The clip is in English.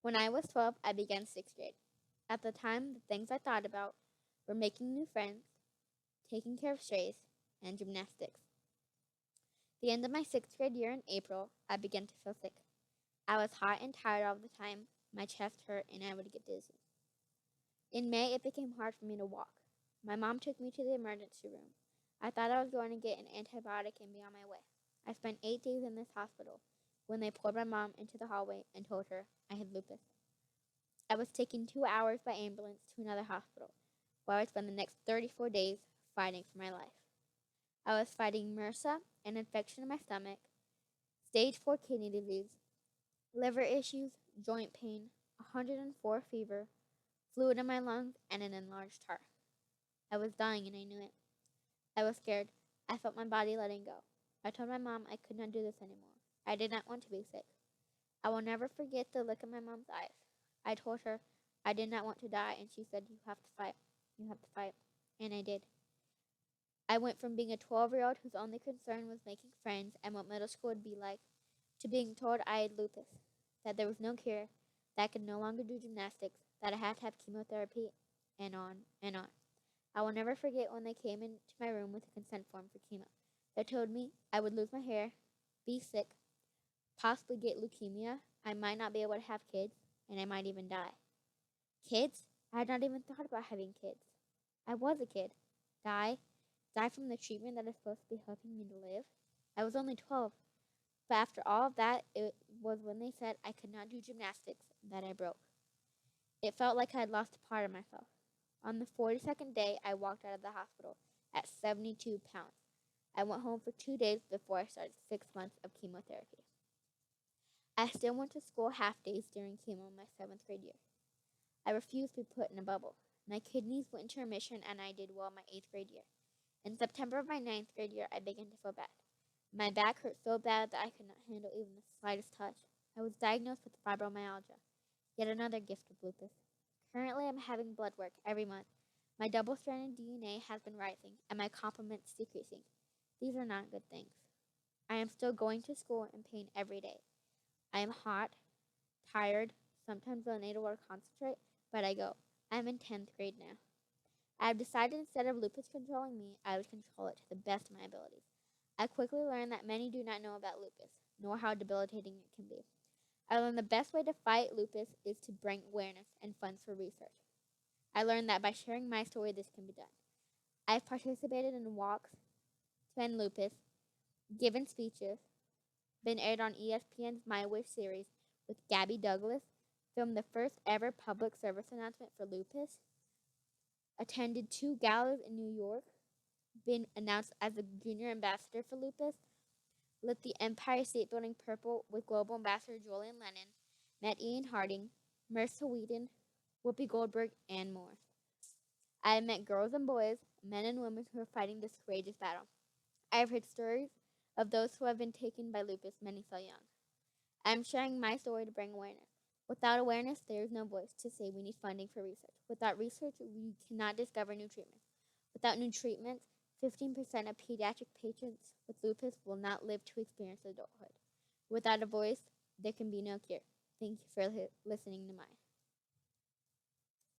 When I was 12, I began sixth grade. At the time, the things I thought about were making new friends, taking care of strays, and gymnastics. The end of my sixth grade year in April, I began to feel sick. I was hot and tired all the time, my chest hurt, and I would get dizzy. In May, it became hard for me to walk. My mom took me to the emergency room. I thought I was going to get an antibiotic and be on my way. I spent 8 days in this hospital when they pulled my mom into the hallway and told her I had lupus. I was taken 2 hours by ambulance to another hospital, where I would spend the next 34 days fighting for my life. I was fighting MRSA, an infection in my stomach, stage 4 kidney disease, liver issues, joint pain, 104 fever, fluid in my lungs, and an enlarged heart. I was dying and I knew it. I was scared. I felt my body letting go. I told my mom I could not do this anymore. I did not want to be sick. I will never forget the look in my mom's eyes. I told her I did not want to die, and she said, "You have to fight. You have to fight." And I did. I went from being a 12-year-old whose only concern was making friends and what middle school would be like to being told I had lupus, that there was no cure, that I could no longer do gymnastics, that I had to have chemotherapy, and on and on. I will never forget when they came into my room with a consent form for chemo. They told me I would lose my hair, be sick, possibly get leukemia, I might not be able to have kids, and I might even die. Kids? I had not even thought about having kids. I was a kid. Die? Die from the treatment that is supposed to be helping me to live? I was only 12. But after all of that, it was when they said I could not do gymnastics that I broke. It felt like I had lost a part of myself. On the 42nd day, I walked out of the hospital at 72 pounds. I went home for 2 days before I started 6 months of chemotherapy. I still went to school half days during chemo in my 7th grade year. I refused to be put in a bubble. My kidneys went into remission and I did well in my 8th grade year. In September of my 9th grade year, I began to feel bad. My back hurt so bad that I could not handle even the slightest touch. I was diagnosed with fibromyalgia, yet another gift of lupus. Currently, I'm having blood work every month. My double-stranded DNA has been rising, and my complement's decreasing. These are not good things. I am still going to school in pain every day. I am hot, tired, sometimes unable to concentrate, but I go. I'm in 10th grade now. I have decided instead of lupus controlling me, I would control it to the best of my abilities. I quickly learned that many do not know about lupus, nor how debilitating it can be. I learned the best way to fight lupus is to bring awareness and funds for research. I learned that by sharing my story, this can be done. I've participated in walks to end lupus, given speeches, been aired on ESPN's My Wish series with Gabby Douglas, filmed the first ever public service announcement for lupus, attended 2 galas in New York, been announced as a junior ambassador for lupus, lit the Empire State Building purple with global ambassador Julian Lennon, met Ian Harding, Mercer Whedon, Whoopi Goldberg, and more. I have met girls and boys, men and women who are fighting this courageous battle. I have heard stories of those who have been taken by lupus, many so young. I am sharing my story to bring awareness. Without awareness, there is no voice to say we need funding for research. Without research, we cannot discover new treatments. Without new treatments, 15% of pediatric patients with lupus will not live to experience adulthood. Without a voice, there can be no cure. Thank you for listening to mine.